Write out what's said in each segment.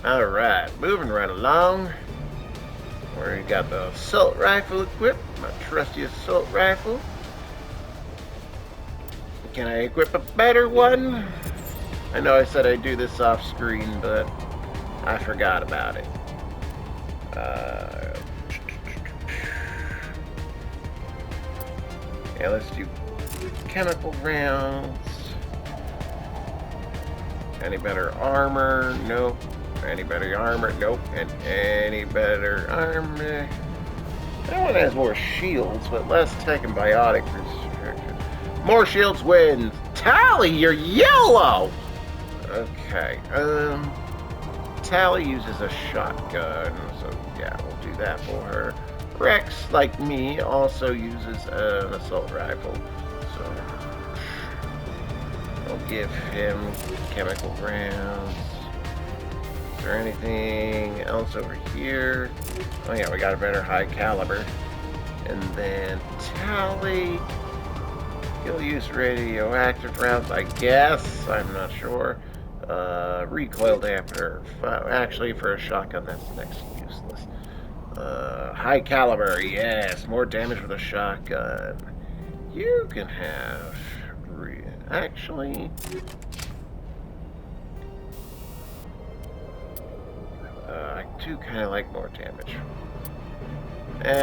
Alright, moving right along. We got the assault rifle equipped, my trusty assault rifle. Can I equip a better one? I know I said I'd do this off screen, but I forgot about it. Yeah, let's do chemical rounds. Any better armor? Nope. Any better armor? Nope. And any better armor? That one has more shields, but less tech and biotic restriction. More shields wins. Tally, you're yellow! Okay. Tally uses a shotgun, so yeah, we'll do that for her. Rex, like me, also uses an assault rifle, so I'll give him chemical rounds. Is there anything else over here? Oh yeah, we got a better high caliber. And then Tally, he'll use radioactive rounds, I guess. I'm not sure. Recoil dampener. Actually, for a shotgun, that's next to useless. High caliber, yes. More damage with a shotgun. You can have... Actually... I do kind of like more damage.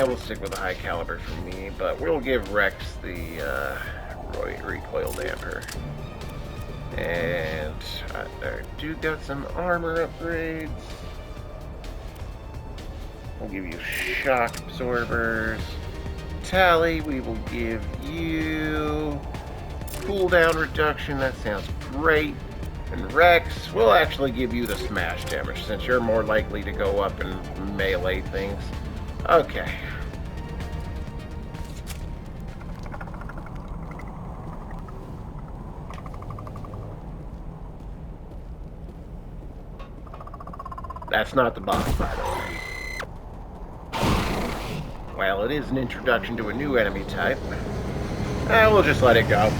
We'll stick with the high caliber for me, but we'll give Rex the recoil damper. And I do got some armor upgrades. We'll give you shock absorbers. Tally, we will give you cooldown reduction. That sounds great. And Rex, we'll actually give you the smash damage since you're more likely to go up and melee things. Okay. That's not the boss, by the way. Well, it is an introduction to a new enemy type. We'll just let it go.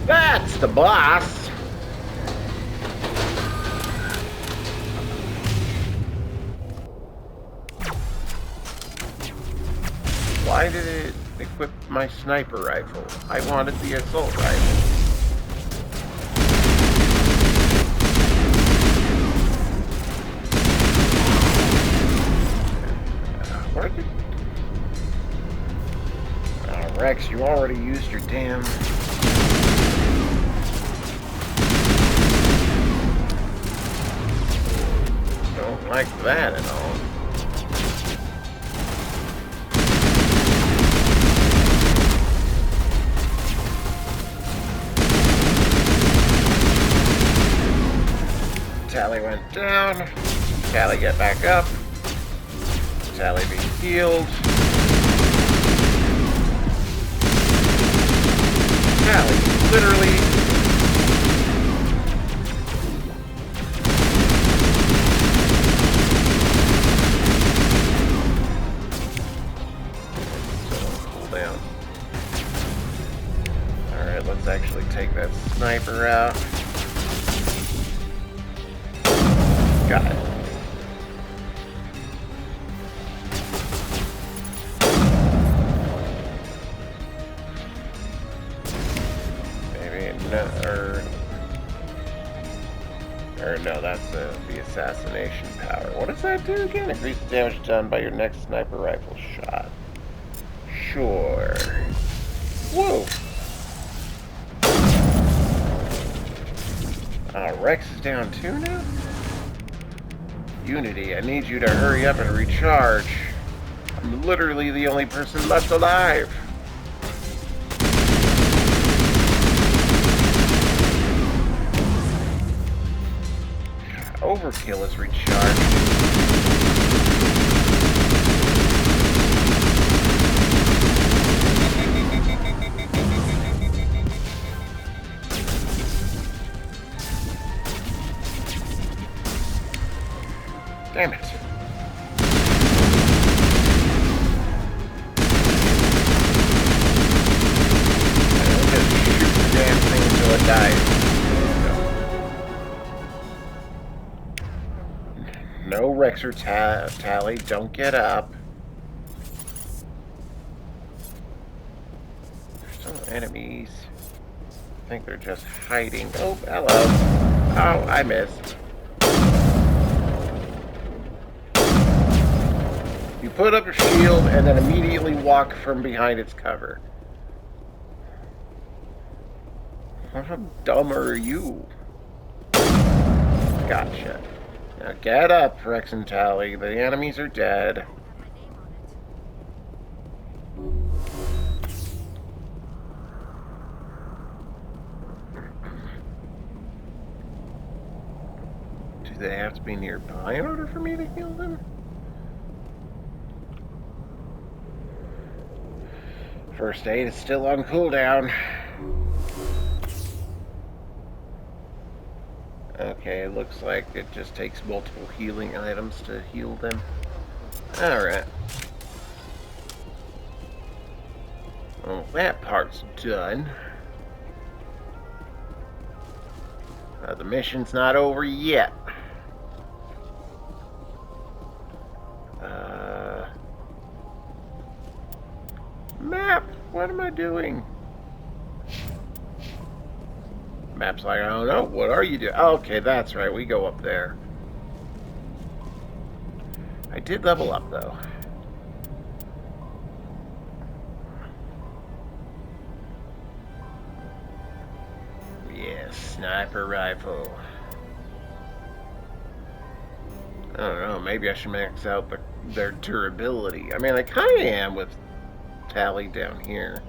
That's the boss! Why did it equip my sniper rifle? I wanted the assault rifle. Rex, you already used your damn... Don't like that at all. Tally went down. Tally get back up. Tally be healed. Tally, literally. Cool down. Alright, let's actually take that sniper out. Got it. Or no, that's the assassination power. What does that do again? Increase the damage done by your next sniper rifle shot. Sure. Whoa! Rex is down too now? Unity, I need you to hurry up and recharge. I'm literally the only person left alive. Overkill is recharged. Damn it. I'll just shoot the damn thing until it dies. Rex or Tally, don't get up. There's some enemies. I think they're just hiding. Oh, hello. Oh, I missed. You put up a shield and then immediately walk from behind its cover. How dumb are you? Gotcha. Now get up, Rex and Tally. The enemies are dead. Do they have to be nearby in order for me to heal them? First aid is still on cooldown. Okay, it looks like it just takes multiple healing items to heal them. Alright. Well, that part's done. The mission's not over yet. Map! What am I doing? Map's like, I don't know. What are you doing? Oh, okay, that's right. We go up there. I did level up, though. Yes, sniper rifle. I don't know. Maybe I should max out their durability. I mean, I kind of am with Tally down here.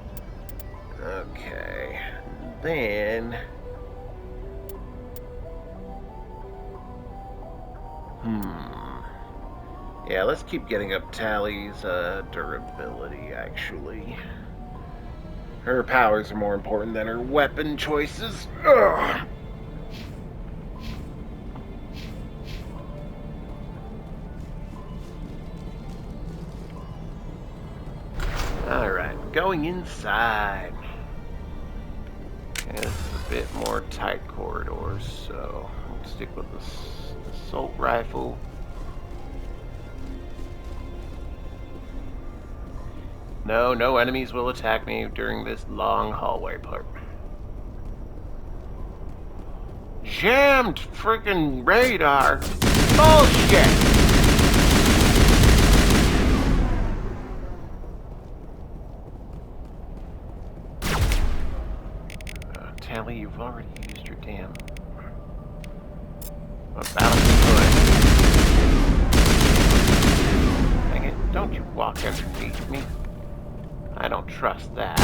Okay. Then... Yeah, let's keep getting up Tally's durability, actually. Her powers are more important than her weapon choices. Ugh. Alright, going inside. And this is a bit more tight corridors, so we'll stick with the assault rifle. No enemies will attack me during this long hallway part. Jammed freaking radar! Bullshit! Tally, you've already used your damn... Dang it, don't you walk underneath me. I don't trust that.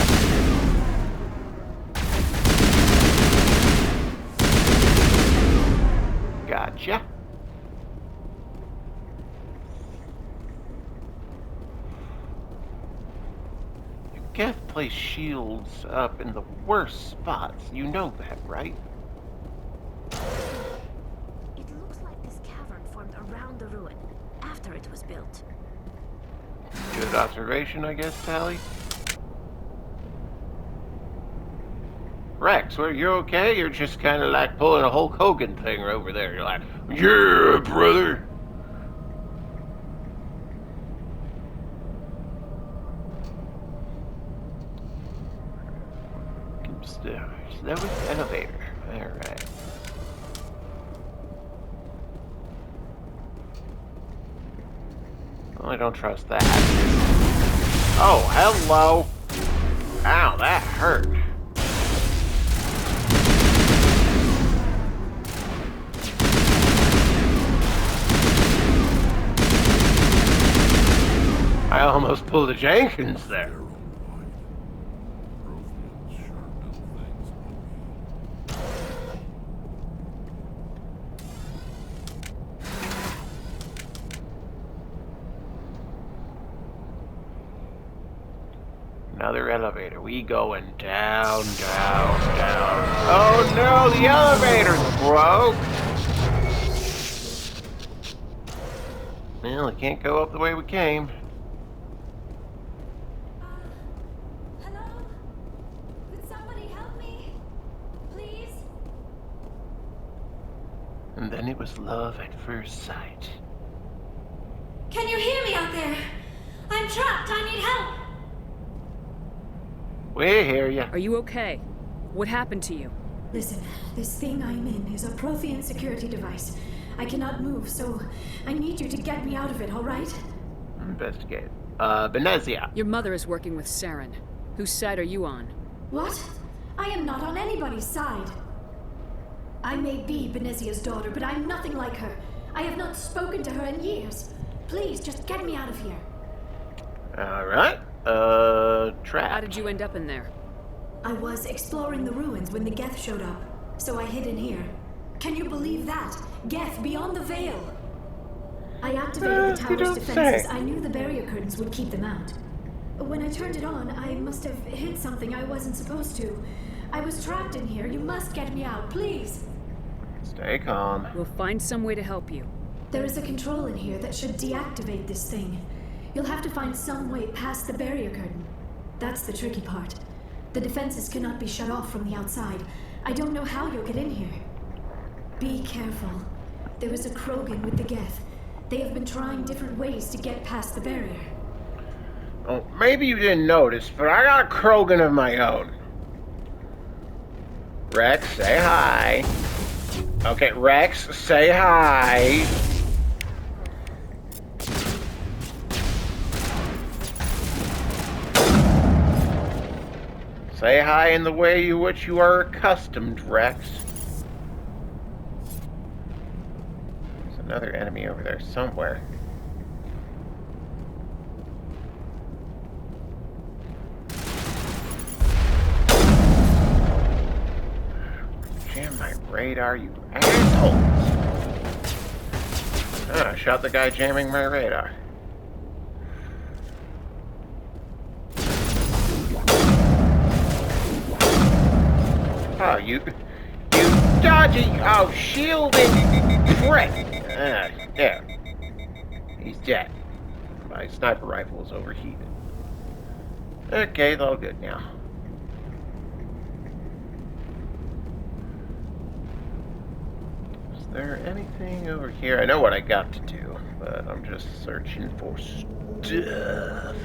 Gotcha. You can't place shields up in the worst spots. You know that, right? It looks like this cavern formed around the ruin, after it was built. Good observation, I guess, Tally. Rex, well, you okay? You're just kind of like pulling a Hulk Hogan thing over there. You're like, yeah, brother. That was the elevator. Alright. Well, I don't trust that. Oh, hello. Ow, that hurt. I almost pulled a Jenkins there. Another elevator. We going down, down, down. Oh no, the elevator's broke! Well, it can't go up the way we came. Hello? Could somebody help me? Please? And then it was love at first sight. Can you hear me out there? I'm trapped. I need help. We hear ya. Are you okay? What happened to you? Listen, this thing I'm in is a Prothean security device. I cannot move, so I need you to get me out of it, all right? Investigate. Benezia. Your mother is working with Saren. Whose side are you on? What? I am not on anybody's side. I may be Benezia's daughter, but I'm nothing like her. I have not spoken to her in years. Please, just get me out of here. Alright. Trap. How did you end up in there? I was exploring the ruins when the Geth showed up, so I hid in here. Can you believe that? Geth beyond the veil! I activated the you tower's don't defenses. say. I knew the barrier curtains would keep them out. When I turned it on, I must have hit something I wasn't supposed to. I was trapped in here. You must get me out, please! Stay calm. We'll find some way to help you. There is a control in here that should deactivate this thing. You'll have to find some way past the barrier curtain. That's the tricky part. The defenses cannot be shut off from the outside. I don't know how you'll get in here. Be careful. There is a Krogan with the Geth. They have been trying different ways to get past the barrier. Oh, maybe you didn't notice, but I got a Krogan of my own. Rex, say hi. Okay, Rex, say hi. Say hi in the way which you are accustomed, Rex. There's another enemy over there somewhere. Jam my radar, you assholes! Ah, I shot the guy jamming my radar. Oh, you dodgy, shielding prick! Ah, there. He's dead. My sniper rifle is overheated. Okay, it's all good now. Is there anything over here? I know what I got to do, but I'm just searching for stuff.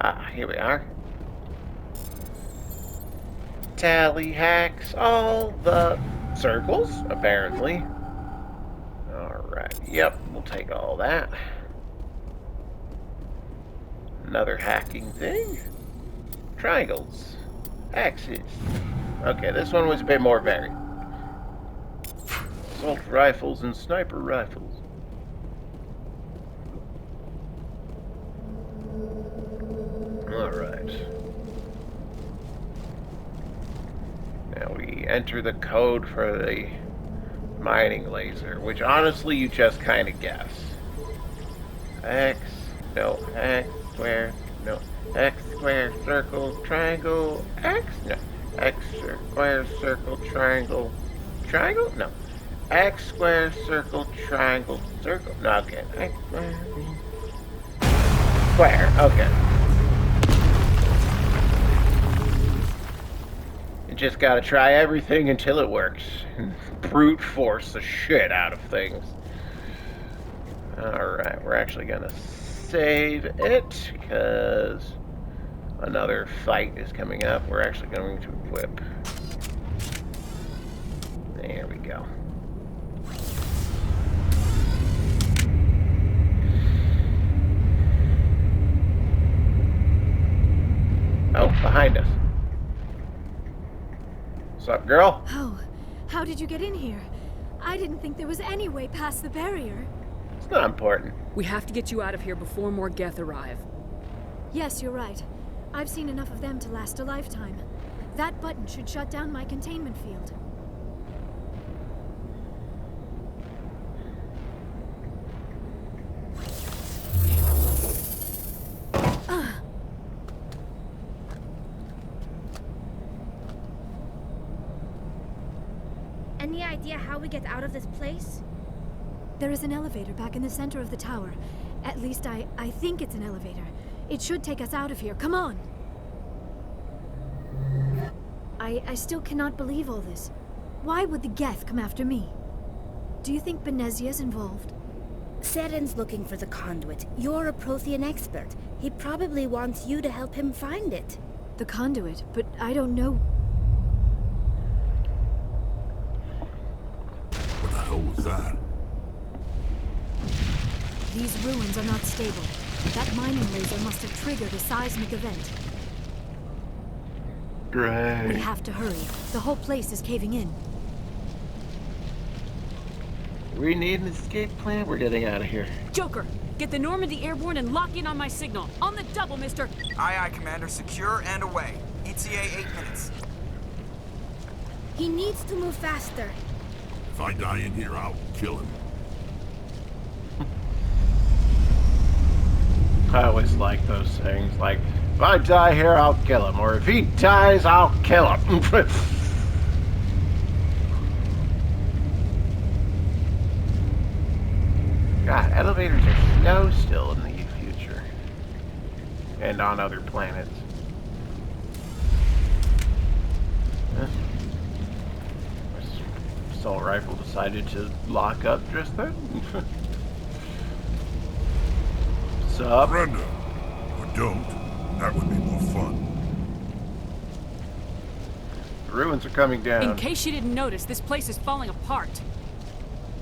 Ah, here we are. Tally hacks all the circles, apparently. Alright, yep, we'll take all that. Another hacking thing. Triangles. Axes. Okay, this one was a bit more varied. Assault rifles and sniper rifles. Alright. Now we enter the code for the mining laser, which honestly you just kind of guess. X, no, X square, no, X square, circle, triangle, X, no, X square, circle, triangle, triangle, no, X square, circle, triangle, circle, no, okay, X square, square, okay. You just gotta try everything until it works. Brute force the shit out of things. Alright, we're actually gonna save it because another fight is coming up. We're actually going to equip. There we go. Oh, behind us. What's up, girl? How did you get in here? I didn't think there was any way past the barrier. It's not important. We have to get you out of here before more Geth arrive. Yes, you're right. I've seen enough of them to last a lifetime. That button should shut down my containment field. Any idea how we get out of this place? There is an elevator back in the center of the tower. At least I think it's an elevator. It should take us out of here. Come on! I still cannot believe all this. Why would the Geth come after me? Do you think Benezia's involved? Seren's looking for the conduit. You're a Prothean expert. He probably wants you to help him find it. The conduit, but I don't know. What the hell was that? These ruins are not stable. That mining laser must have triggered a seismic event. We Great. have to hurry. The whole place is caving in. We need an escape plan. We're getting out of here. Joker, get the Normandy airborne and lock in on my signal. On the double, mister. Aye, aye, Commander. Secure and away. ETA 8 minutes. He needs to move faster. If I die in here, I'll kill him. I always like those things, like, if I die here, I'll kill him, or if he dies, I'll kill him. God, elevators are so still in the future. And on other planets. This assault rifle decided to lock up just then. Sup? Brenda! Or don't. That would be more fun. The ruins are coming down. In case you didn't notice, this place is falling apart.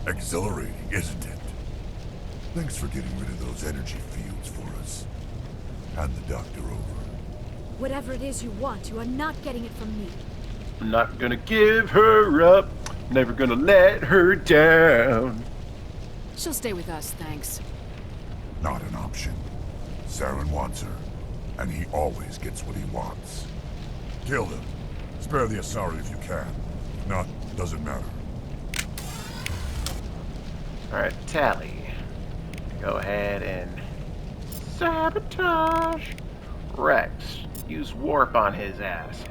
Exhilarating, isn't it? Thanks for getting rid of those energy fields for us. Hand the doctor over. Whatever it is you want, you are not getting it from me. I'm not gonna give her up. Never gonna let her down. She'll stay with us, thanks. Not an option. Saren wants her, and he always gets what he wants. Kill him. Spare the Asari if you can. If not, doesn't matter. Alright, Tally. Go ahead and sabotage Rex. Use warp on his ass.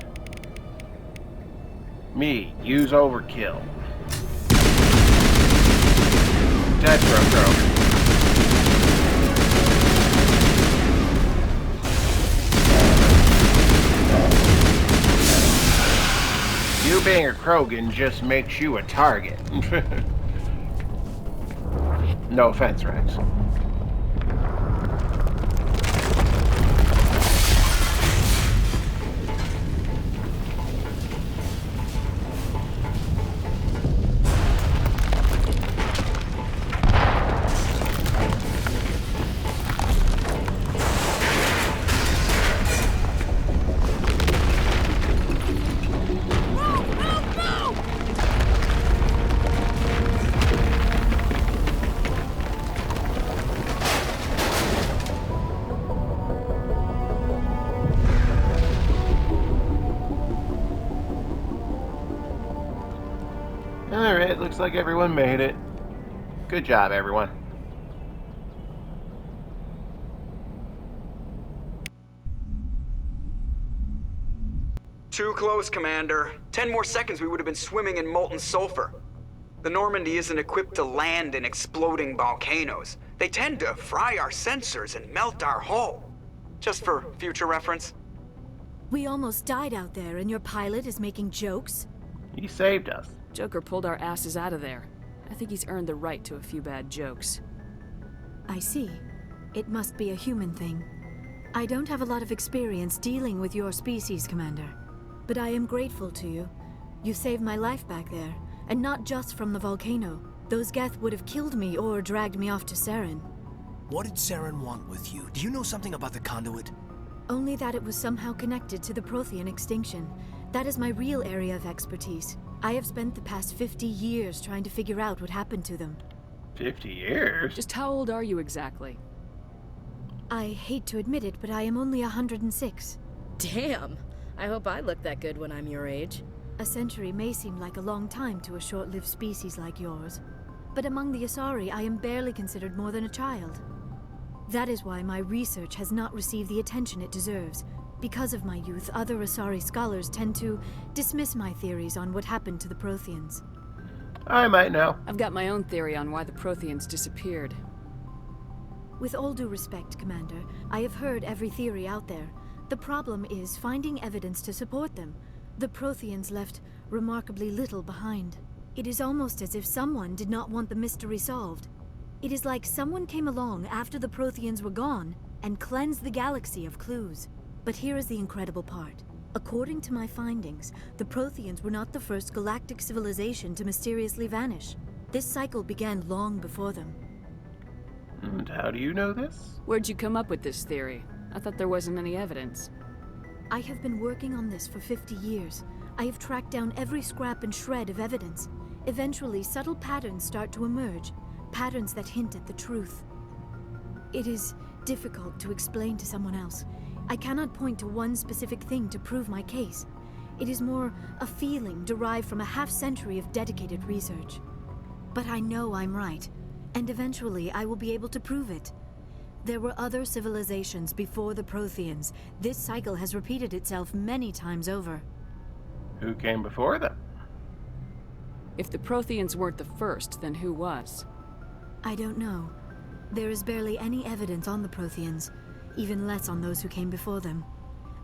Me, use overkill. Tetro Krogan. You being a Krogan just makes you a target. No offense, Rex. Alright, looks like everyone made it. Good job, everyone. Too close, Commander. 10 more seconds we would have been swimming in molten sulfur. The Normandy isn't equipped to land in exploding volcanoes. They tend to fry our sensors and melt our hull. Just for future reference. We almost died out there, and your pilot is making jokes? He saved us. Joker pulled our asses out of there. I think he's earned the right to a few bad jokes. I see. It must be a human thing. I don't have a lot of experience dealing with your species, Commander. But I am grateful to you. You saved my life back there, and not just from the volcano. Those Geth would have killed me or dragged me off to Saren. What did Saren want with you? Do you know something about the conduit? Only that it was somehow connected to the Prothean extinction. That is my real area of expertise. I have spent the past 50 years trying to figure out what happened to them. 50 years? Just how old are you exactly? I hate to admit it, but I am only 106. Damn. I hope I look that good when I'm your age. A century may seem like a long time to a short-lived species like yours. But among the Asari, I am barely considered more than a child. That is why my research has not received the attention it deserves. Because of my youth, other Asari scholars tend to dismiss my theories on what happened to the Protheans. I might know. I've got my own theory on why the Protheans disappeared. With all due respect, Commander, I have heard every theory out there. The problem is finding evidence to support them. The Protheans left remarkably little behind. It is almost as if someone did not want the mystery solved. It is like someone came along after the Protheans were gone and cleansed the galaxy of clues. But here is the incredible part. According to my findings, the Protheans were not the first galactic civilization to mysteriously vanish. This cycle began long before them. And how do you know this? Where'd you come up with this theory? I thought there wasn't any evidence. I have been working on this for 50 years. I have tracked down every scrap and shred of evidence. Eventually, subtle patterns start to emerge, patterns that hint at the truth. It is difficult to explain to someone else. I cannot point to one specific thing to prove my case. It is more a feeling derived from a half-century of dedicated research. But I know I'm right, and eventually I will be able to prove it. There were other civilizations before the Protheans. This cycle has repeated itself many times over. Who came before them? If the Protheans weren't the first, then who was? I don't know. There is barely any evidence on the Protheans, even less on those who came before them.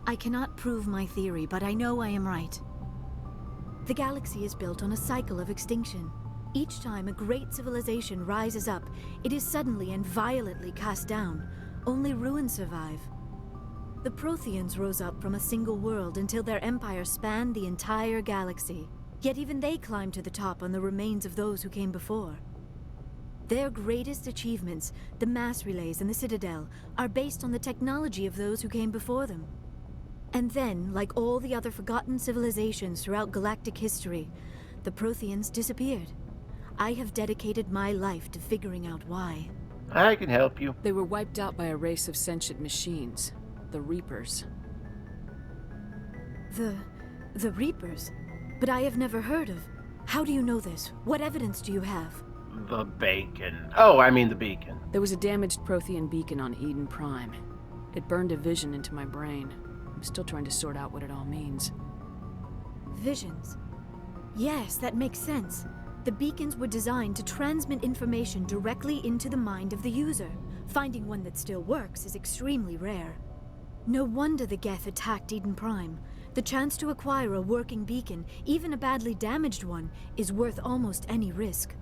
I cannot prove my theory, but I know I am right. The galaxy is built on a cycle of extinction. Each time a great civilization rises up, it is suddenly and violently cast down. Only ruins survive. The Protheans rose up from a single world until their empire spanned the entire galaxy. Yet even they climbed to the top on the remains of those who came before. Their greatest achievements, the mass relays and the Citadel, are based on the technology of those who came before them. And then, like all the other forgotten civilizations throughout galactic history, the Protheans disappeared. I have dedicated my life to figuring out why. I can help you. They were wiped out by a race of sentient machines, the Reapers. The Reapers? But I have never heard of. How do you know this? What evidence do you have? The bacon. Oh, I mean the beacon. There was a damaged Prothean beacon on Eden Prime. It burned a vision into my brain. I'm still trying to sort out what it all means. Visions. Yes, that makes sense. The beacons were designed to transmit information directly into the mind of the user. Finding one that still works is extremely rare. No wonder the Geth attacked Eden Prime. The chance to acquire a working beacon, even a badly damaged one, is worth almost any risk.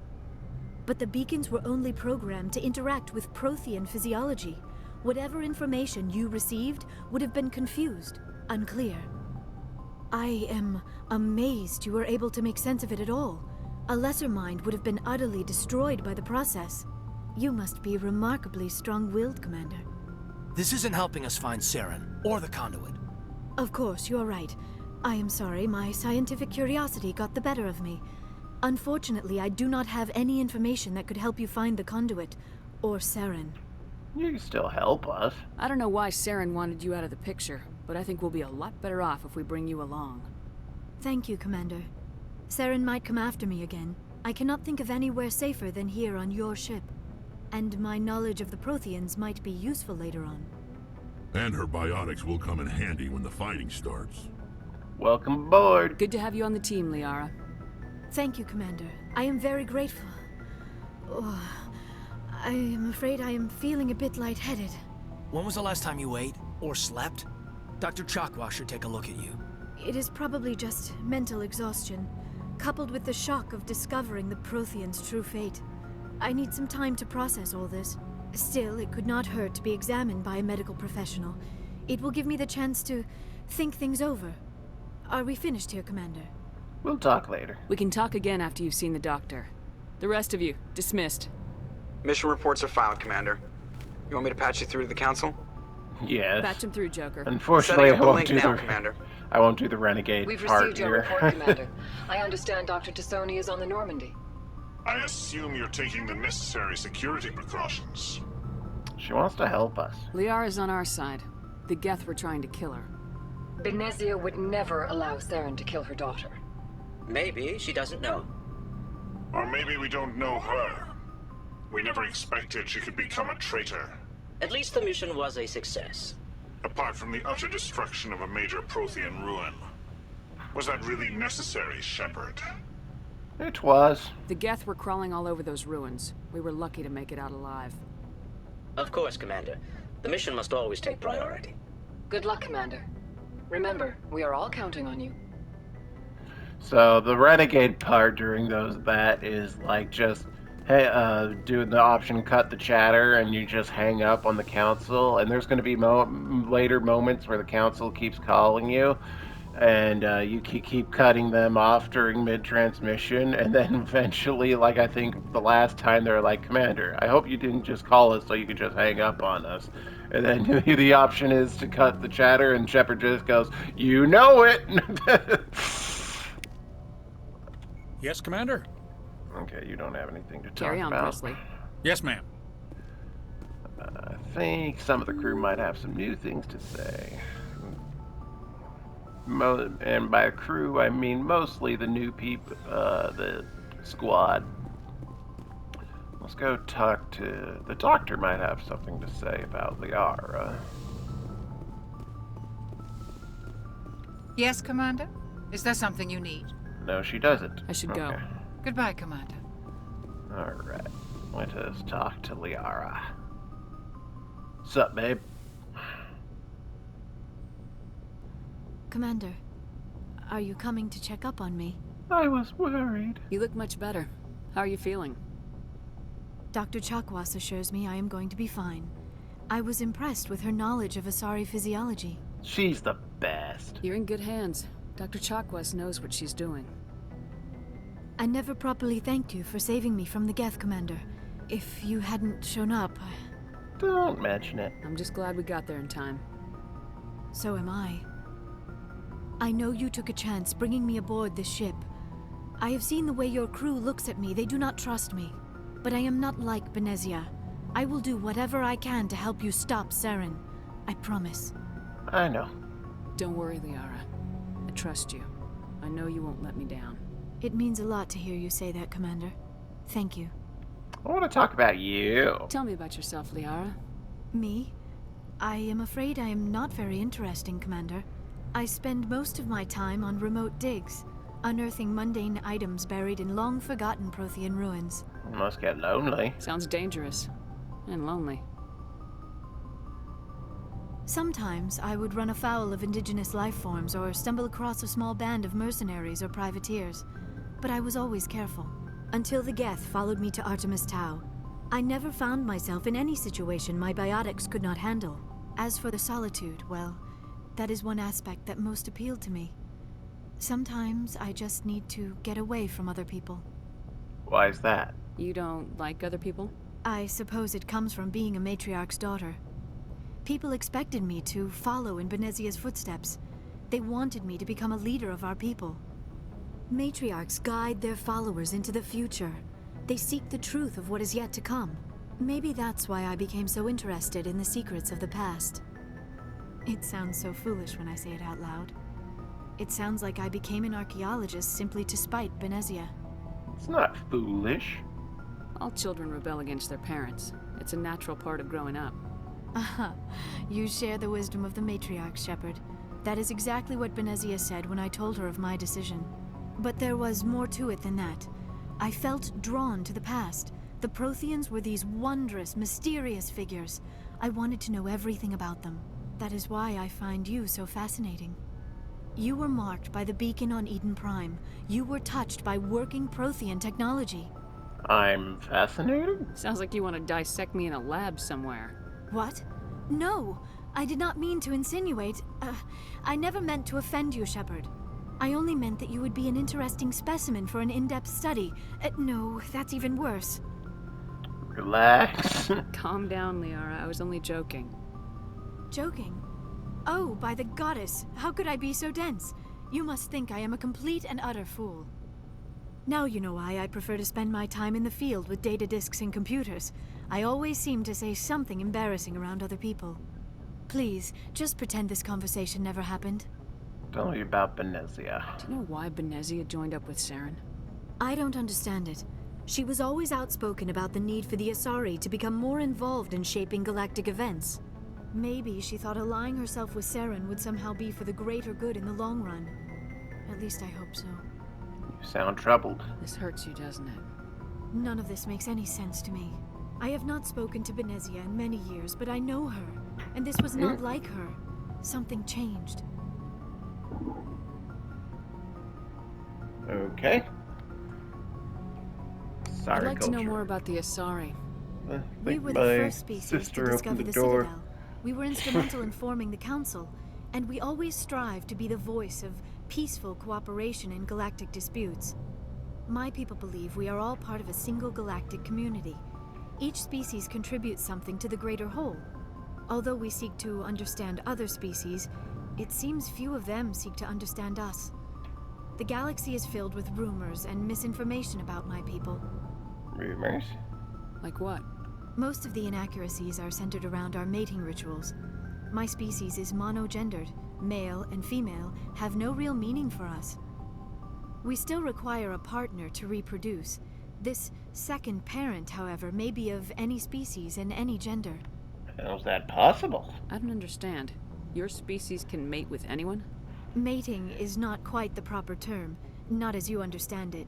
But the beacons were only programmed to interact with Prothean physiology. Whatever information you received would have been confused, unclear. I am amazed you were able to make sense of it at all. A lesser mind would have been utterly destroyed by the process. You must be remarkably strong-willed, Commander. This isn't helping us find Saren, or the conduit. Of course, you're right. I am sorry, my scientific curiosity got the better of me. Unfortunately, I do not have any information that could help you find the conduit, or Saren. You can still help us. I don't know why Saren wanted you out of the picture, but I think we'll be a lot better off if we bring you along. Thank you, Commander. Saren might come after me again. I cannot think of anywhere safer than here on your ship. And my knowledge of the Protheans might be useful later on. And her biotics will come in handy when the fighting starts. Welcome aboard. Good to have you on the team, Liara. Thank you, Commander. I am very grateful. Oh, I am afraid I am feeling a bit lightheaded. When was the last time you ate, or slept? Dr. Chakwa should take a look at you. It is probably just mental exhaustion, coupled with the shock of discovering the Protheans' true fate. I need some time to process all this. Still, it could not hurt to be examined by a medical professional. It will give me the chance to think things over. Are we finished here, Commander? We'll talk later. We can talk again after you've seen the doctor. The rest of you, dismissed. Mission reports are filed, Commander. You want me to patch you through to the Council? Yes. Patch him through, Joker. Unfortunately, Setting up a link now, Commander. I won't do the renegade We've part received your here. report, Commander. I understand Dr. Tassoni is on the Normandy. I assume you're taking the necessary security precautions. She wants to help us. Liara's on our side. The Geth were trying to kill her. Benezia would never allow Saren to kill her daughter. Maybe she doesn't know. Or maybe we don't know her. We never expected she could become a traitor. At least the mission was a success. Apart from the utter destruction of a major Prothean ruin. Was that really necessary, Shepard? It was. The Geth were crawling all over those ruins. We were lucky to make it out alive. Of course, Commander. The mission must always take priority. Good luck, Commander. Remember, we are all counting on you. So the renegade part during that is like just hey, doing the option cut the chatter, and you just hang up on the council. And there's going to be later moments where the council keeps calling you, and you keep cutting them off during mid-transmission, and then eventually, like I think the last time, they're like, Commander, I hope you didn't just call us so you could just hang up on us. And then the option is to cut the chatter, and Shepard just goes, you know it! Yes, Commander? Okay, you don't have anything to talk Carry on, about. Presley. Yes, ma'am. I think some of the crew might have some new things to say. And by crew, I mean mostly the new people, the squad. Let's go talk to... The doctor might have something to say about Liara. Yes, Commander? Is there something you need? No, she doesn't. I should go. Goodbye, Commander. Alright. Let us talk to Liara. Sup, babe? Commander, are you coming to check up on me? I was worried. You look much better. How are you feeling? Dr. Chakwas assures me I am going to be fine. I was impressed with her knowledge of Asari physiology. She's the best. You're in good hands. Dr. Chakwas knows what she's doing. I never properly thanked you for saving me from the Geth, Commander. If you hadn't shown up... Don't mention it. I'm just glad we got there in time. So am I. I know you took a chance bringing me aboard this ship. I have seen the way your crew looks at me. They do not trust me. But I am not like Benezia. I will do whatever I can to help you stop Saren. I promise. I know. Don't worry, Liara. I trust you. I know you won't let me down. It means a lot to hear you say that, Commander. Thank you. I want to talk about you. Tell me about yourself, Liara. Me? I am afraid I am not very interesting, Commander. I spend most of my time on remote digs, unearthing mundane items buried in long-forgotten Prothean ruins. You must get lonely. Sounds dangerous. And lonely. Sometimes I would run afoul of indigenous life forms or stumble across a small band of mercenaries or privateers. But I was always careful. Until the Geth followed me to Artemis Tau. I never found myself in any situation my biotics could not handle. As for the solitude, well, that is one aspect that most appealed to me. Sometimes I just need to get away from other people. Why is that? You don't like other people? I suppose it comes from being a matriarch's daughter. People expected me to follow in Benezia's footsteps. They wanted me to become a leader of our people. Matriarchs guide their followers into the future. They seek the truth of what is yet to come. Maybe that's why I became so interested in the secrets of the past. It sounds so foolish when I say it out loud. It sounds like I became an archaeologist simply to spite Benezia. It's not foolish. All children rebel against their parents. It's a natural part of growing up. Aha, you share the wisdom of the matriarch, Shepard. That is exactly what Benezia said when I told her of my decision. But there was more to it than that. I felt drawn to the past. The Protheans were these wondrous, mysterious figures. I wanted to know everything about them. That is why I find you so fascinating. You were marked by the beacon on Eden Prime. You were touched by working Prothean technology. I'm fascinated? Sounds like you want to dissect me in a lab somewhere. What? No! I did not mean to insinuate. I never meant to offend you, Shepard. I only meant that you would be an interesting specimen for an in-depth study. No, that's even worse. Relax. Calm down, Liara. I was only joking. Joking? Oh, by the goddess, how could I be so dense? You must think I am a complete and utter fool. Now you know why I prefer to spend my time in the field with data disks and computers. I always seem to say something embarrassing around other people. Please, just pretend this conversation never happened. Tell me about Benezia. Do you know why Benezia joined up with Saren? I don't understand it. She was always outspoken about the need for the Asari to become more involved in shaping galactic events. Maybe she thought allying herself with Saren would somehow be for the greater good in the long run. At least I hope so. You sound troubled. This hurts you, doesn't it? None of this makes any sense to me. I have not spoken to Benezia in many years, but I know her. And this was not like her. Something changed. Okay. I'd Sorry, like to know more about the Asari. We were the first species to discover the door. Citadel. We were instrumental in forming the Council, and we always strive to be the voice of peaceful cooperation in galactic disputes. My people believe we are all part of a single galactic community. Each species contributes something to the greater whole. Although we seek to understand other species, it seems few of them seek to understand us. The galaxy is filled with rumors and misinformation about my people. Rumors? Like what? Most of the inaccuracies are centered around our mating rituals. My species is monogendered. Male and female have no real meaning for us. We still require a partner to reproduce. This second parent, however, may be of any species and any gender. How's that possible? I don't understand. Your species can mate with anyone? Mating is not quite the proper term, not as you understand it.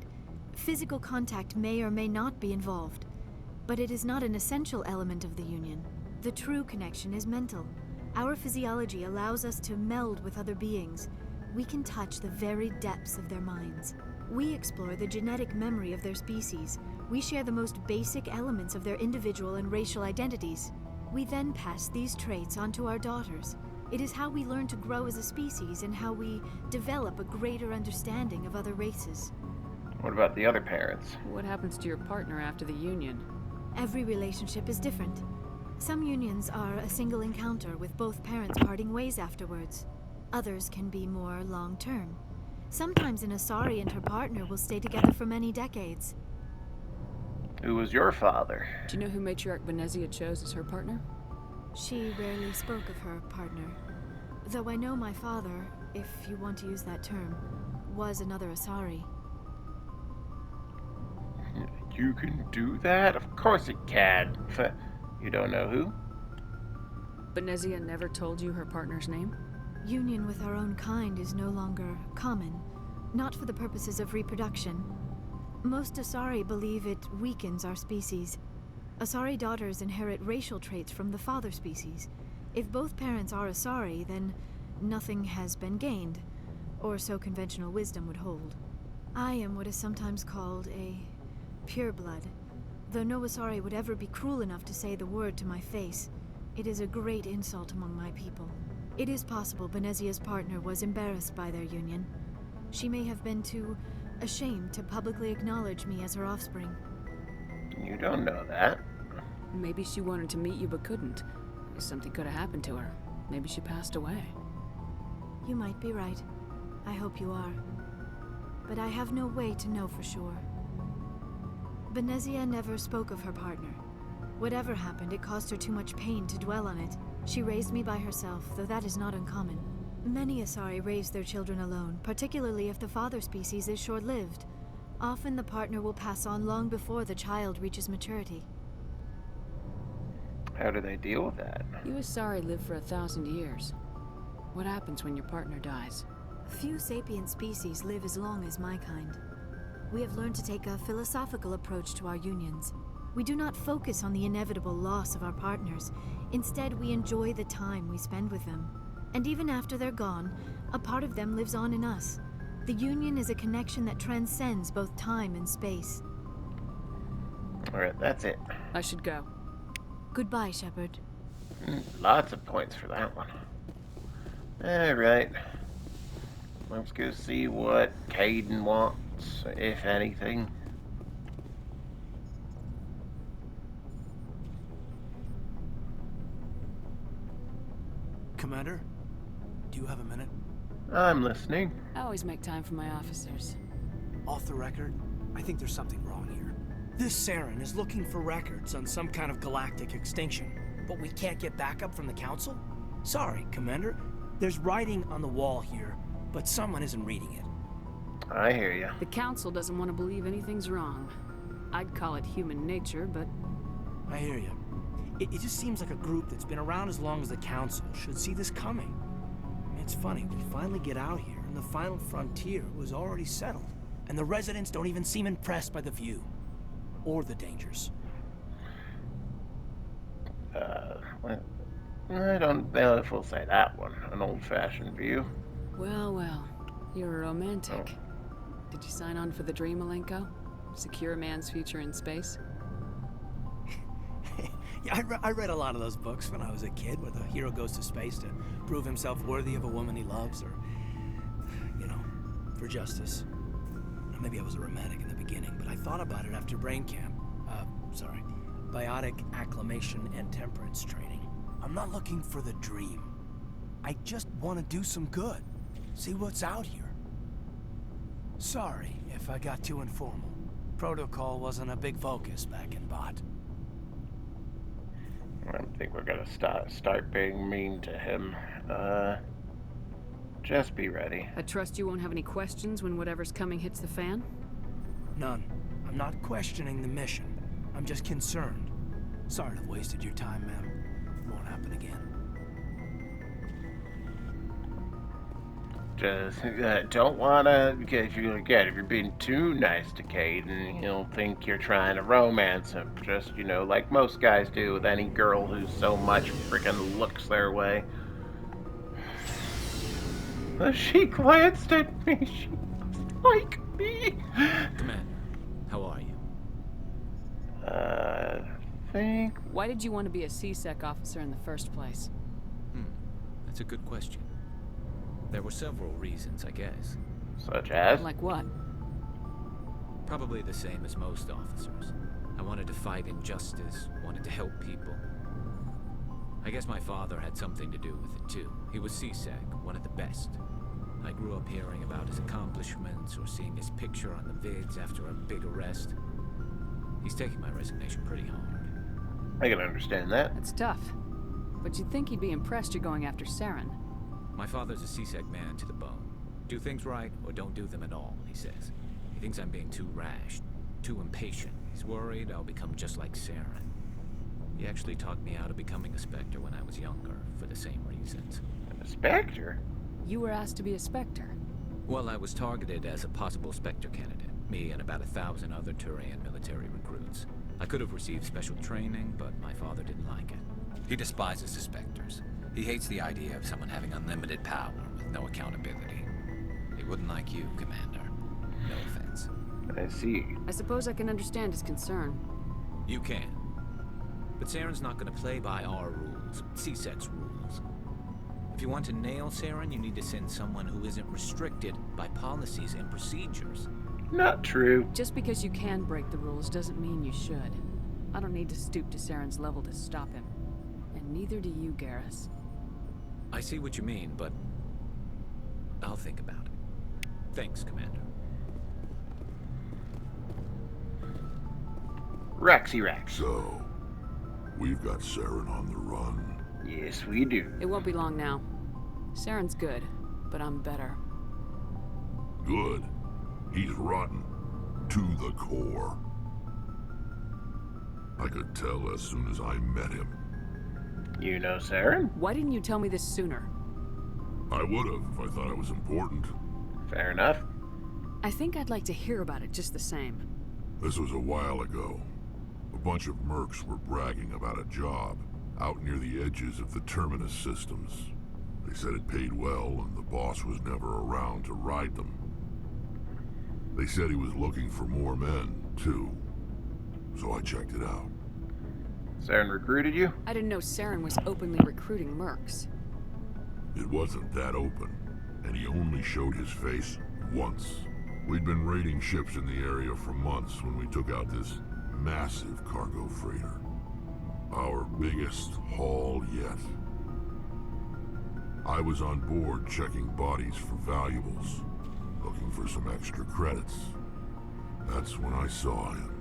Physical contact may or may not be involved, but it is not an essential element of the union. The true connection is mental. Our physiology allows us to meld with other beings. We can touch the very depths of their minds. We explore the genetic memory of their species. We share the most basic elements of their individual and racial identities. We then pass these traits on to our daughters. It is how we learn to grow as a species and how we develop a greater understanding of other races. What about the other parents? What happens to your partner after the union? Every relationship is different. Some unions are a single encounter with both parents parting ways afterwards. Others can be more long-term. Sometimes an Asari and her partner will stay together for many decades. Who was your father? Do you know who Matriarch Benezia chose as her partner? She rarely spoke of her partner. Though I know my father, if you want to use that term, was another Asari. You can do that? Of course it can. You don't know who? Benezia never told you her partner's name? Union with our own kind is no longer common, not for the purposes of reproduction. Most Asari believe it weakens our species. Asari daughters inherit racial traits from the father species. If both parents are Asari, then nothing has been gained, or so conventional wisdom would hold. I am what is sometimes called a pureblood. Though no Asari would ever be cruel enough to say the word to my face, it is a great insult among my people. It is possible Benezia's partner was embarrassed by their union. She may have been too ashamed to publicly acknowledge me as her offspring. You don't know that. Maybe she wanted to meet you but couldn't. Something could have happened to her. Maybe she passed away. You might be right. I hope you are. But I have no way to know for sure. Benezia never spoke of her partner. Whatever happened, it caused her too much pain to dwell on it. She raised me by herself, though that is not uncommon. Many Asari raise their children alone, particularly if the father species is short-lived. Often the partner will pass on long before the child reaches maturity. How do they deal with that? You Asari live for 1,000 years. What happens when your partner dies? Few sapient species live as long as my kind. We have learned to take a philosophical approach to our unions. We do not focus on the inevitable loss of our partners. Instead, we enjoy the time we spend with them. And even after they're gone, a part of them lives on in us. The union is a connection that transcends both time and space. Alright, that's it. I should go. Goodbye, Shepard. Lots of points for that one. Alright. Let's go see what Kaidan wants, if anything. Commander, do you have a minute? I'm listening. I always make time for my officers. Off the record, I think there's something wrong here. This Saren is looking for records on some kind of galactic extinction, but we can't get backup from the Council? Sorry, Commander. There's writing on the wall here, but someone isn't reading it. I hear you. The Council doesn't want to believe anything's wrong. I'd call it human nature, but... I hear you. It just seems like a group that's been around as long as the Council should see this coming. It's funny, we finally get out here, and the final frontier was already settled. And the residents don't even seem impressed by the view. Or the dangers. I don't know if we'll say that one. An old-fashioned view. Well, well. You're a romantic. Did you sign on for the dream, Malenko? Secure a man's future in space? Yeah, I read a lot of those books when I was a kid, where the hero goes to space to prove himself worthy of a woman he loves, or, you know, for justice. Maybe I was a romantic in the beginning, but I thought about it after brain camp. Biotic acclimation and temperance training. I'm not looking for the dream. I just want to do some good. See what's out here. Sorry if I got too informal. Protocol wasn't a big focus back in Bot. I don't think we're gonna start being mean to him. Just be ready. I trust you won't have any questions when whatever's coming hits the fan? None. I'm not questioning the mission. I'm just concerned. Sorry to have wasted your time, ma'am. Won't happen again. Just don't wanna, because if you're being too nice to Kaidan, he'll think you're trying to romance him. Just, you know, like most guys do with any girl who so much freaking looks their way. She glanced at me. She was like me. Commander, how are you? Think. Why did you want to be a C-Sec officer in the first place? That's a good question. There were several reasons, I guess. Such as? Like what? Probably the same as most officers. I wanted to fight injustice, wanted to help people. I guess my father had something to do with it too. He was C-Sec, one of the best. I grew up hearing about his accomplishments or seeing his picture on the vids after a big arrest. He's taking my resignation pretty hard. I can understand that. That's tough. But you'd think he'd be impressed you're going after Saren. My father's a C-Sec man to the bone. Do things right or don't do them at all, he says. He thinks I'm being too rash, too impatient. He's worried I'll become just like Saren. He actually talked me out of becoming a Spectre when I was younger, for the same reasons. A Spectre? You were asked to be a Spectre? Well, I was targeted as a possible Spectre candidate. Me and about 1,000 other Turian military recruits. I could have received special training, but my father didn't like it. He despises the Spectres. He hates the idea of someone having unlimited power with no accountability. He wouldn't like you, Commander. No offense. I see. I suppose I can understand his concern. You can. But Saren's not going to play by our rules, C-Sec's rules. If you want to nail Saren, you need to send someone who isn't restricted by policies and procedures. Not true. Just because you can break the rules doesn't mean you should. I don't need to stoop to Saren's level to stop him. And neither do you, Garrus. I see what you mean, but I'll think about it. Thanks, Commander. Rexy Rex. So, we've got Saren on the run. Yes, we do. It won't be long now. Saren's good, but I'm better. Good. He's rotten. To the core. I could tell as soon as I met him. You know Saren? Why didn't you tell me this sooner? I would have if I thought it was important. Fair enough. I think I'd like to hear about it just the same. This was a while ago. A bunch of mercs were bragging about a job out near the edges of the Terminus systems. They said it paid well and the boss was never around to ride them. They said he was looking for more men, too. So I checked it out. Saren recruited you? I didn't know Saren was openly recruiting mercs. It wasn't that open, and he only showed his face once. We'd been raiding ships in the area for months when we took out this massive cargo freighter. Our biggest haul yet. I was on board checking bodies for valuables, looking for some extra credits. That's when I saw him.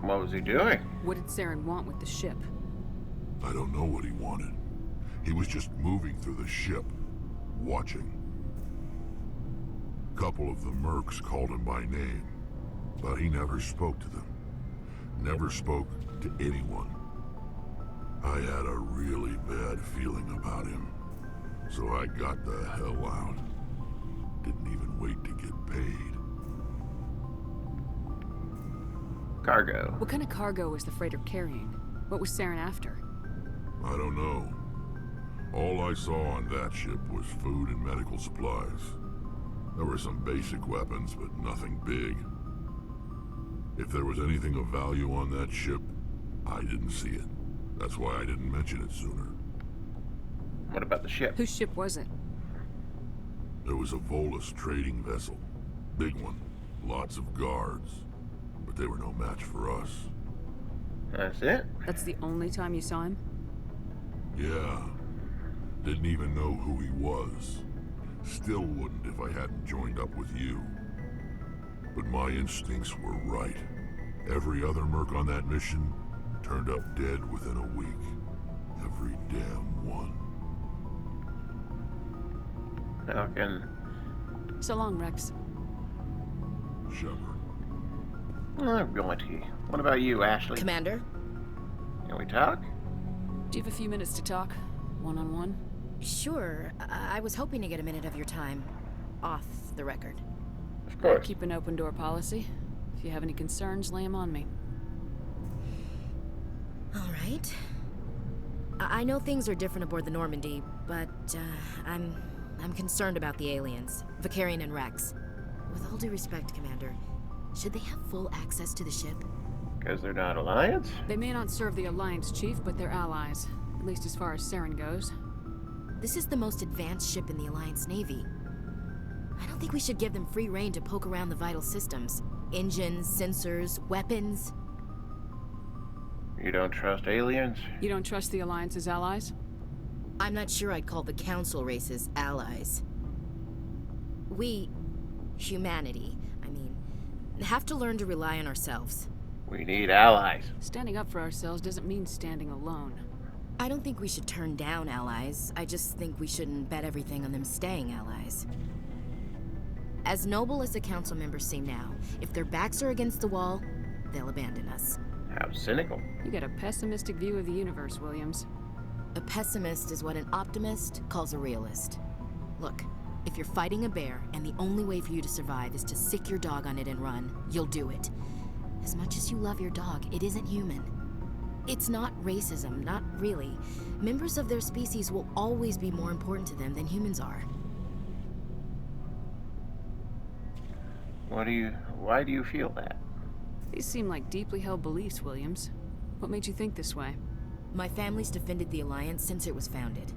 What was he doing? What did Saren want with the ship? I don't know what he wanted. He was just moving through the ship, watching. A couple of the mercs called him by name, but he never spoke to them. Never spoke to anyone. I had a really bad feeling about him, so I got the hell out. Didn't even wait to get paid. Cargo. What kind of cargo was the freighter carrying? What was Saren after? I don't know. All I saw on that ship was food and medical supplies. There were some basic weapons, but nothing big. If there was anything of value on that ship, I didn't see it. That's why I didn't mention it sooner. What about the ship? Whose ship was it? There was a Volus trading vessel. Big one. Lots of guards. But they were no match for us. That's it? That's the only time you saw him? Yeah. Didn't even know who he was. Still wouldn't if I hadn't joined up with you. But my instincts were right. Every other merc on that mission turned up dead within a week. Every damn one. Falcon. So long, Rex. Shepard. Alrighty. What about you, Ashley? Commander? Can we talk? Do you have a few minutes to talk? One-on-one? Sure. I was hoping to get a minute of your time. Off the record. Of course. Keep an open door policy. If you have any concerns, lay them on me. All right. I know things are different aboard the Normandy, but I'm concerned about the aliens, Vakarian and Rex. With all due respect, Commander, should they have full access to the ship? Because they're not Alliance? They may not serve the Alliance, Chief, but they're allies. At least as far as Saren goes. This is the most advanced ship in the Alliance Navy. I don't think we should give them free rein to poke around the vital systems. Engines, sensors, weapons. You don't trust aliens? You don't trust the Alliance's allies? I'm not sure I'd call the Council races allies. We, humanity, have to learn to rely on ourselves. We need allies. Standing up for ourselves doesn't mean standing alone. I don't think we should turn down allies. I just think we shouldn't bet everything on them staying allies. As noble as the Council members seem now, if their backs are against the wall, they'll abandon us. How cynical. You got a pessimistic view of the universe, Williams. A pessimist is what an optimist calls a realist. Look, if you're fighting a bear and the only way for you to survive is to sick your dog on it and run, you'll do it. As much as you love your dog, it isn't human. It's not racism, not really. Members of their species will always be more important to them than humans are. Why do you feel that? These seem like deeply held beliefs, Williams. What made you think this way? My family's defended the Alliance since it was founded.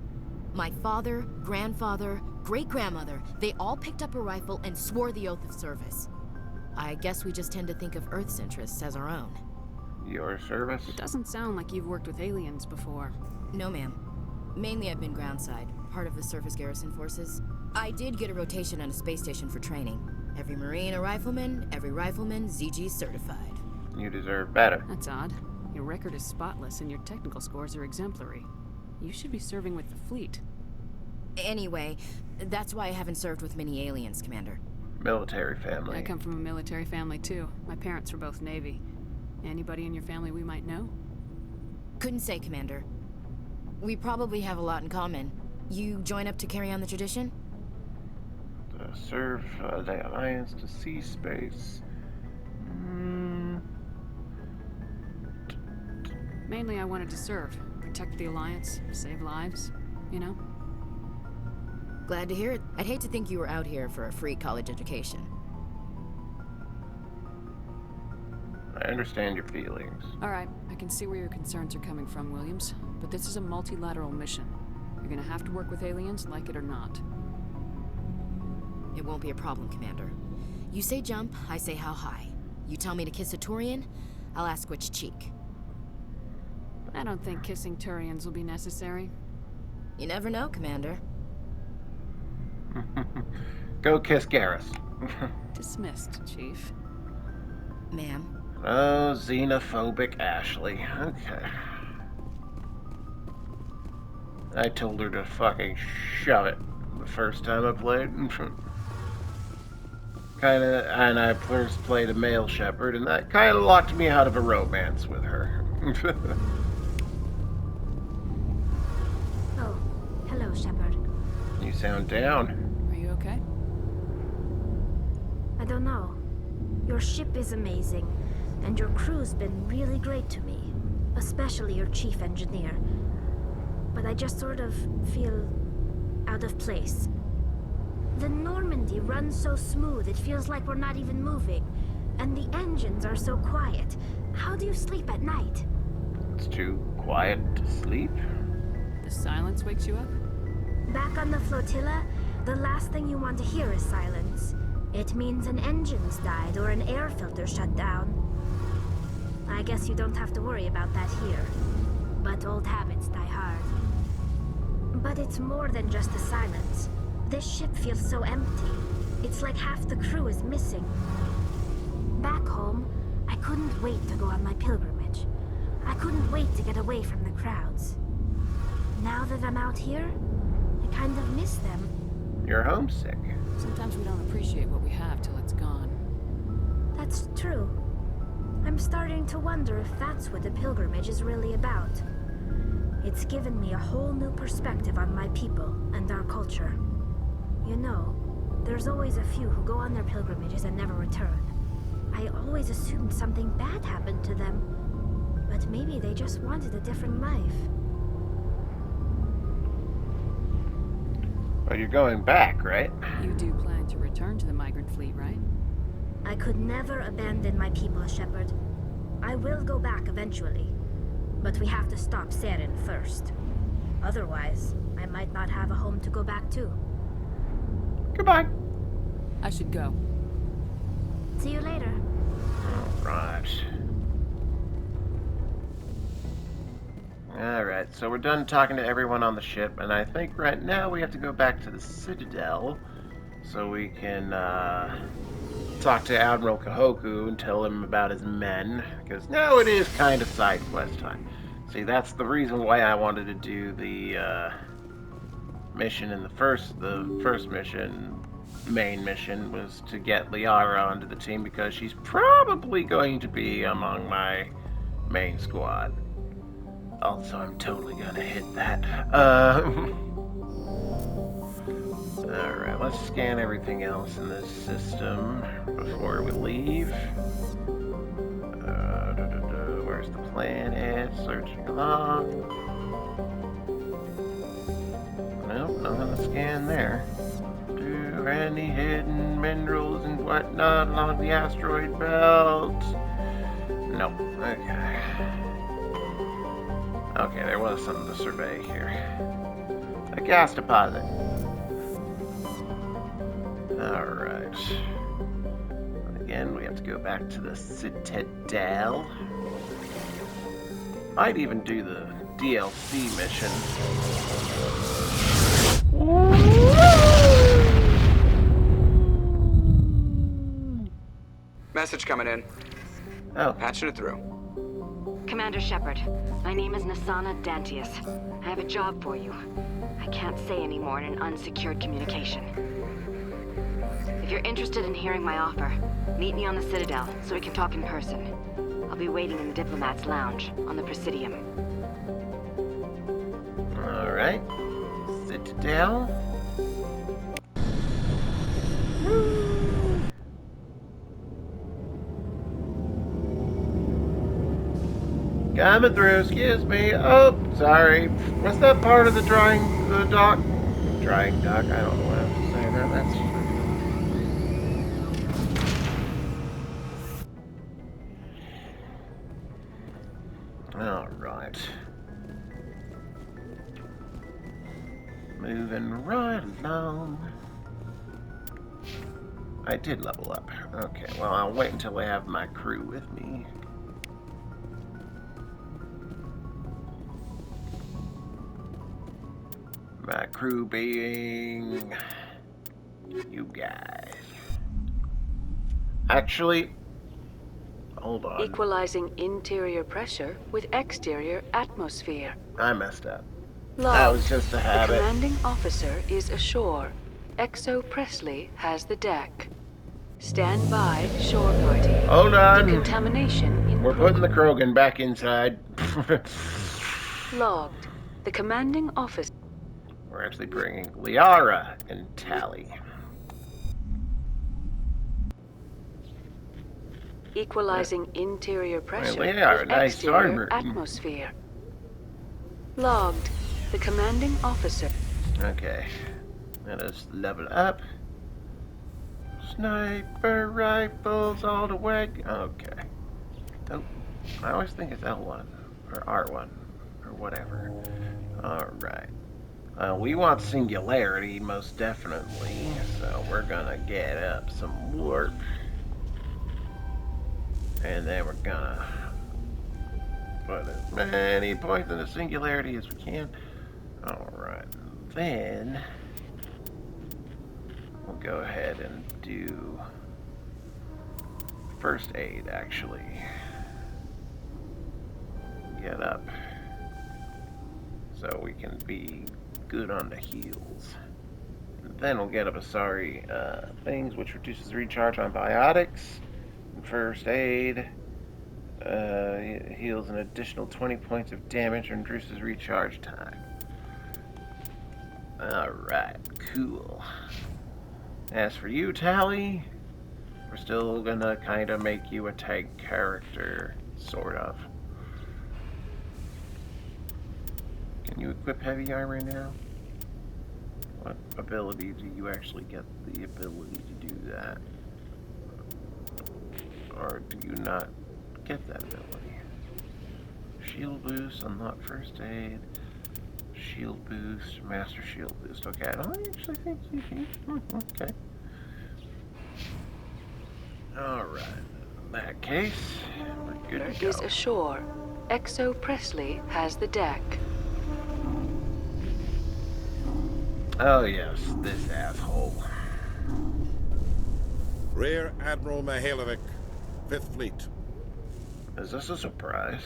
My father, grandfather, great-grandmother, they all picked up a rifle and swore the oath of service. I guess we just tend to think of Earth's interests as our own. Your service? It doesn't sound like you've worked with aliens before. No, ma'am. Mainly I've been groundside, part of the surface garrison forces. I did get a rotation on a space station for training. Every Marine a rifleman, every rifleman ZG certified. You deserve better. That's odd. Your record is spotless and your technical scores are exemplary. You should be serving with the fleet. Anyway, that's why I haven't served with many aliens, Commander. Military family. I come from a military family too. My parents were both Navy. Anybody in your family we might know? Couldn't say, Commander. We probably have a lot in common. You join up to carry on the tradition? To serve the Alliance to sea space. Mainly I wanted to serve. Protect the Alliance, save lives, you know? Glad to hear it. I'd hate to think you were out here for a free college education. I understand your feelings. Alright, I can see where your concerns are coming from, Williams. But this is a multilateral mission. You're gonna have to work with aliens, like it or not. It won't be a problem, Commander. You say jump, I say how high. You tell me to kiss a Turian, I'll ask which cheek. I don't think kissing Turians will be necessary. You never know, Commander. Go kiss Garrus. Dismissed, Chief. Ma'am. Oh, xenophobic Ashley. Okay. I told her to fucking shove it the first time I played. And I first played a male shepherd, and that kinda locked me out of a romance with her. Oh, hello, Shepard. You sound down. Are you okay? I don't know. Your ship is amazing, and your crew's been really great to me, especially your chief engineer. But I just sort of feel out of place. The Normandy runs so smooth it feels like we're not even moving. And the engines are so quiet. How do you sleep at night? It's too quiet to sleep. The silence wakes you up? Back on the flotilla, the last thing you want to hear is silence. It means an engine's died or an air filter shut down. I guess you don't have to worry about that here. But old habits die hard. But it's more than just the silence. This ship feels so empty. It's like half the crew is missing. Back home, I couldn't wait to go on my pilgrimage. I couldn't wait to get away from the crowds. Now that I'm out here, I kind of miss them. You're homesick. Sometimes we don't appreciate what we have till it's gone. That's true. I'm starting to wonder if that's what the pilgrimage is really about. It's given me a whole new perspective on my people and our culture. You know, there's always a few who go on their pilgrimages and never return. I always assumed something bad happened to them, but maybe they just wanted a different life. But you're going back, right? You do plan to return to the migrant fleet, right? I could never abandon my people, Shepard. I will go back eventually, but we have to stop Saren first. Otherwise, I might not have a home to go back to. Goodbye. I should go. See you later. Alright. Alright, so we're done talking to everyone on the ship, and I think right now we have to go back to the Citadel so we can talk to Admiral Kahoku and tell him about his men, because now it is kind of side quest time. See, that's the reason why I wanted to do the mission in the first mission, main mission, was to get Liara onto the team because she's probably going to be among my main squad. Also, I'm totally gonna hit that. Alright, let's scan everything else in this system before we leave. Where's the planet? Searching along. Nope, nothing to scan there. Do any hidden minerals and whatnot along the asteroid belt? Nope. Okay. Okay, there was something to survey here. A gas deposit. Alright. Again, we have to go back to the Citadel. Might even do the DLC mission. Message coming in. Oh. Patching it through. Commander Shepard, my name is Nassana Dantius. I have a job for you. I can't say any more in an unsecured communication. If you're interested in hearing my offer, meet me on the Citadel so we can talk in person. I'll be waiting in the Diplomat's Lounge on the Presidium. Alright. Citadel. Coming through, excuse me. Oh, sorry. What's that part of the drying dock? Drying dock? I don't know what I'm saying there. That's... Alright. Moving right along. I did level up. Okay, well, I'll wait until I have my crew with me. My crew being you guys. Actually, hold on. Equalizing interior pressure with exterior atmosphere. I messed up. Log. That was just a habit. The commanding officer is ashore. Exo Presley has the deck. Stand by, shore party. Hold on. Decontamination. We're putting the Krogan back inside. Logged. The commanding officer. We're actually bringing Liara and Tali. Equalizing interior pressure Well, they are with nice exterior armor. atmosphere. Logged. The commanding officer. Okay. Let us level up. Sniper rifles all the way. Okay. Oh, I always think it's L1 or R1 or whatever. Alright. We want singularity, most definitely. So we're gonna get up some warp. And then we're gonna put as many points into singularity as we can. Alright. Then we'll go ahead and do first aid, actually. Get up so we can be good on the heals. And then we'll get up Asari things, which reduces recharge on biotics. And first aid heals an additional 20 points of damage and reduces recharge time. Alright, cool. As for you, Tali, we're still gonna kind of make you a tank character, sort of. Can you equip heavy armor now? What ability do you actually get the ability to do that? Or do you not get that ability? Shield boost, unlock first aid. Shield boost, master shield boost. Okay, I don't actually think you can. Okay. Alright. In that case, we're good to go. Is ashore. Exo Presley has the deck. Oh yes, this asshole. Rear Admiral Mihailovic, 5th Fleet. Is this a surprise?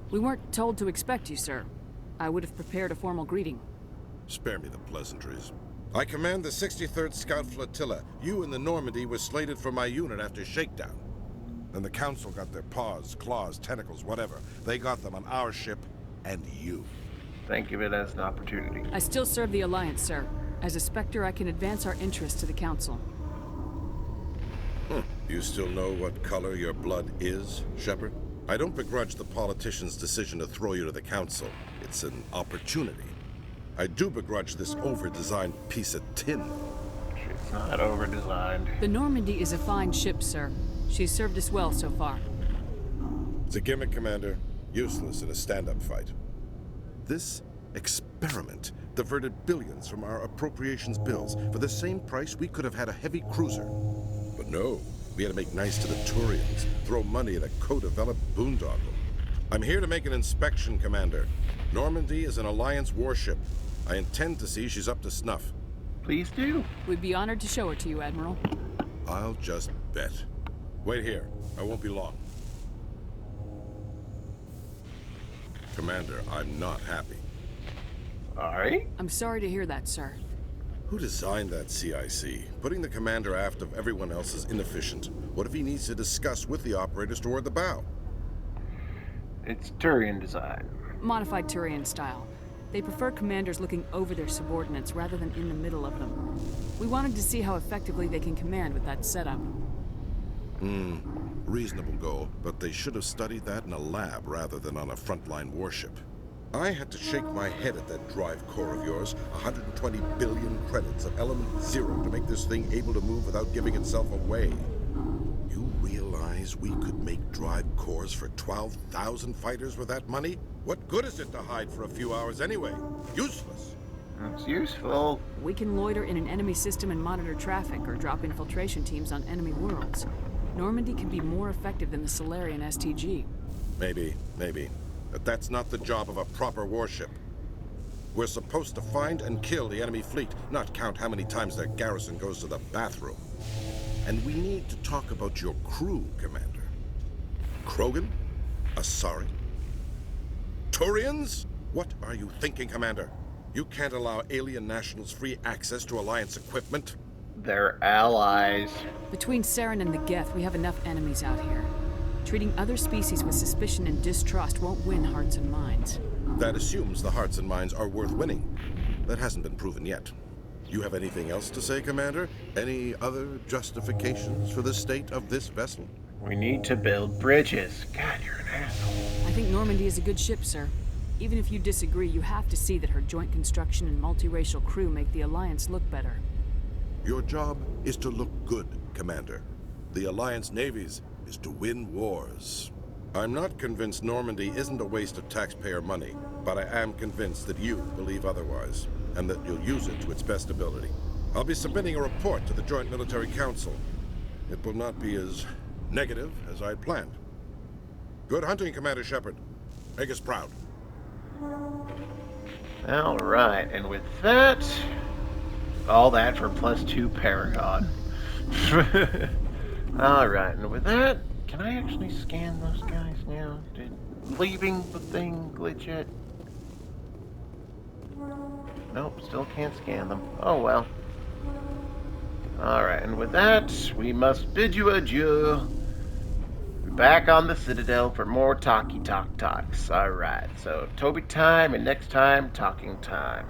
We weren't told to expect you, sir. I would have prepared a formal greeting. Spare me the pleasantries. I command the 63rd Scout Flotilla. You and the Normandy were slated for my unit after shakedown. Then the Council got their paws, claws, tentacles, whatever. They got them on our ship, and you. Think of it as an opportunity. I still serve the Alliance, sir. As a Spectre, I can advance our interests to the Council. You still know what color your blood is, Shepard? I don't begrudge the politician's decision to throw you to the Council. It's an opportunity. I do begrudge this over-designed piece of tin. It's not over-designed. The Normandy is a fine ship, sir. She's served us well so far. It's a gimmick, Commander. Useless in a stand-up fight. This experiment diverted billions from our appropriations bills. For the same price, we could have had a heavy cruiser. But no, we had to make nice to the Turians, throw money at a co-developed boondoggle. I'm here to make an inspection, Commander. Normandy is an Alliance warship. I intend to see she's up to snuff. Please do. We'd be honored to show it to you, Admiral. I'll just bet. Wait here. I won't be long. Commander, I'm not happy. Alright? I'm sorry to hear that, sir. Who designed that CIC? Putting the commander aft of everyone else is inefficient. What if he needs to discuss with the operators toward the bow? It's Turian design. Modified Turian style. They prefer commanders looking over their subordinates rather than in the middle of them. We wanted to see how effectively they can command with that setup. Reasonable goal, but they should have studied that in a lab rather than on a frontline warship. I had to shake my head at that drive core of yours. 120 billion credits of element 0 to make this thing able to move without giving itself away. You realize we could make drive cores for 12,000 fighters with that money? What good is it to hide for a few hours anyway? Useless. It's useful. We can loiter in an enemy system and monitor traffic or drop infiltration teams on enemy worlds. Normandy can be more effective than the Solarian STG. Maybe. But that's not the job of a proper warship. We're supposed to find and kill the enemy fleet, not count how many times their garrison goes to the bathroom. And we need to talk about your crew, Commander. Krogan? Asari? Turians? What are you thinking, Commander? You can't allow alien nationals free access to Alliance equipment? They're allies. Between Saren and the Geth, we have enough enemies out here. Treating other species with suspicion and distrust won't win hearts and minds. That assumes the hearts and minds are worth winning. That hasn't been proven yet. You have anything else to say, Commander? Any other justifications for the state of this vessel? We need to build bridges. God, you're an asshole. I think Normandy is a good ship, sir. Even if you disagree, you have to see that her joint construction and multiracial crew make the Alliance look better. Your job is to look good, Commander. The Alliance navies is to win wars. I'm not convinced Normandy isn't a waste of taxpayer money, but I am convinced that you believe otherwise, and that you'll use it to its best ability. I'll be submitting a report to the Joint Military Council. It will not be as negative as I'd planned. Good hunting, Commander Shepard. Make us proud. All right, and with that, all that for +2 Paragon. All right, and with that, can I actually scan those guys now? Did leaving the thing glitch it? Nope, still can't scan them. Oh well. All right, and with that, we must bid you adieu. Back on the Citadel for more talks. All right, so Toby time, and next time, talking time.